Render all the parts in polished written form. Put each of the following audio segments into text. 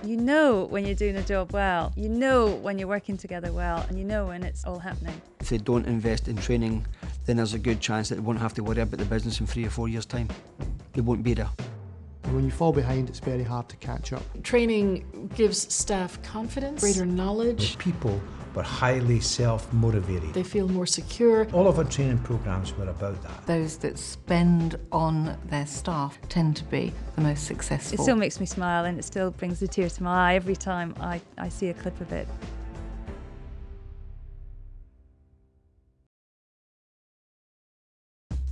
You know when you're doing a job well, you know when you're working together well, and you know when it's all happening. If they don't invest in training, then there's a good chance that they won't have to worry about the business in 3 or 4 years' time. They won't be there. When you fall behind, it's very hard to catch up. Training gives staff confidence, greater knowledge. People were highly self-motivated. They feel more secure. All of our training programmes were about that. Those that spend on their staff tend to be the most successful. It still makes me smile, and it still brings a tear to my eye every time I see a clip of it.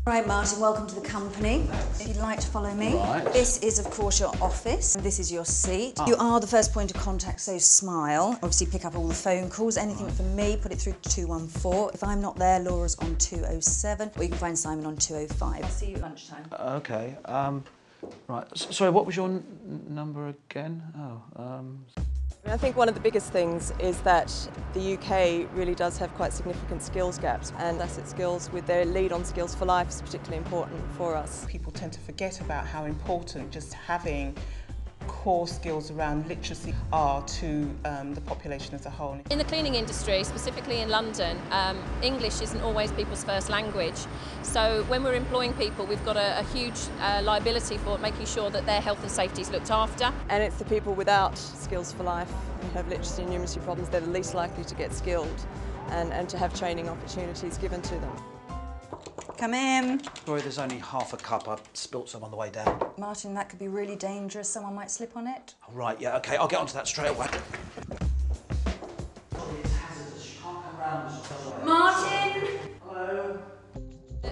Right, Martin, welcome to the company. If you'd like to follow me. Right. This is, of course, your office. This is your seat. You are the first point of contact, so smile. Obviously, pick up all the phone calls. Anything from me, put it through to 214. If I'm not there, Laura's on 207, or you can find Simon on 205. I'll see you at lunchtime. Okay. Right. Sorry, what was your number again? I think one of the biggest things is that the UK really does have quite significant skills gaps, and asset skills with their lead on Skills for Life is particularly important for us. People tend to forget about how important just having core skills around literacy are to the population as a whole. In the cleaning industry, specifically in London, English isn't always people's first language. So when we're employing people, we've got a huge liability for making sure that their health and safety is looked after. And it's the people without Skills for Life who have literacy and numeracy problems that are least likely to get skilled and to have training opportunities given to them. Come in. Sorry, there's only half a cup. I spilt some on the way down. Martin, that could be really dangerous. Someone might slip on it. Oh, right, yeah, OK, I'll get onto that straight away. Martin! Hello?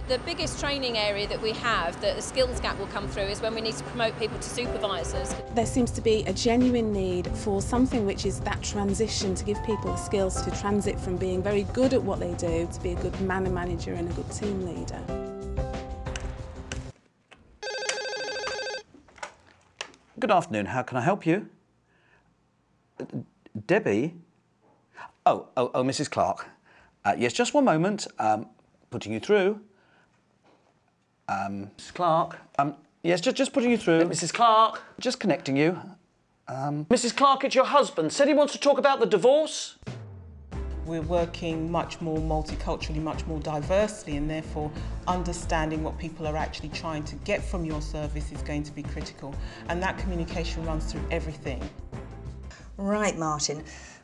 The biggest training area that we have, that the skills gap will come through, is when we need to promote people to supervisors. There seems to be a genuine need for something which is that transition to give people the skills to transit from being very good at what they do to be a good man manager and a good team leader. Good afternoon, how can I help you? Debbie? Oh, Mrs. Clark. Yes, just one moment. Putting you through. Mrs. Clark. Yes, just putting you through. Mrs. Clark. Just connecting you. Mrs. Clark, it's your husband. Said he wants to talk about the divorce. We're working much more multiculturally, much more diversely, and therefore understanding what people are actually trying to get from your service is going to be critical. And that communication runs through everything. Right, Martin.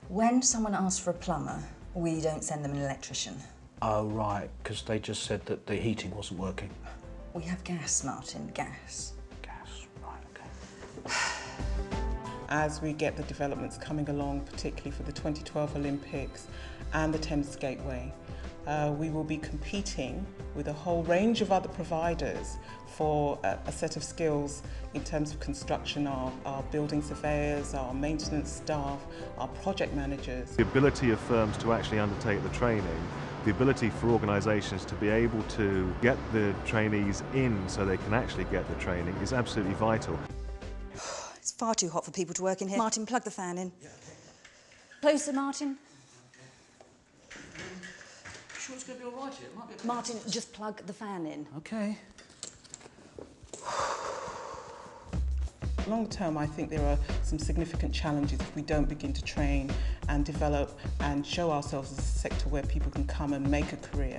When someone asks for a plumber, we don't send them an electrician. Oh, right, because they just said that the heating wasn't working. We have gas, Martin, gas. Gas, right, OK. As we get the developments coming along, particularly for the 2012 Olympics and the Thames Gateway, we will be competing with a whole range of other providers for a set of skills in terms of construction, our building surveyors, our maintenance staff, our project managers. The ability of firms to actually undertake the training, the ability for organisations to be able to get the trainees in so they can actually get the training is absolutely vital. It's far too hot for people to work in here. Martin, plug the fan in. Yeah, okay. Closer, Martin. Sure it's going to be all right here? It might be a bit Martin, just plug the fan in. OK. Long term, I think there are some significant challenges if we don't begin to train and develop and show ourselves as a sector where people can come and make a career.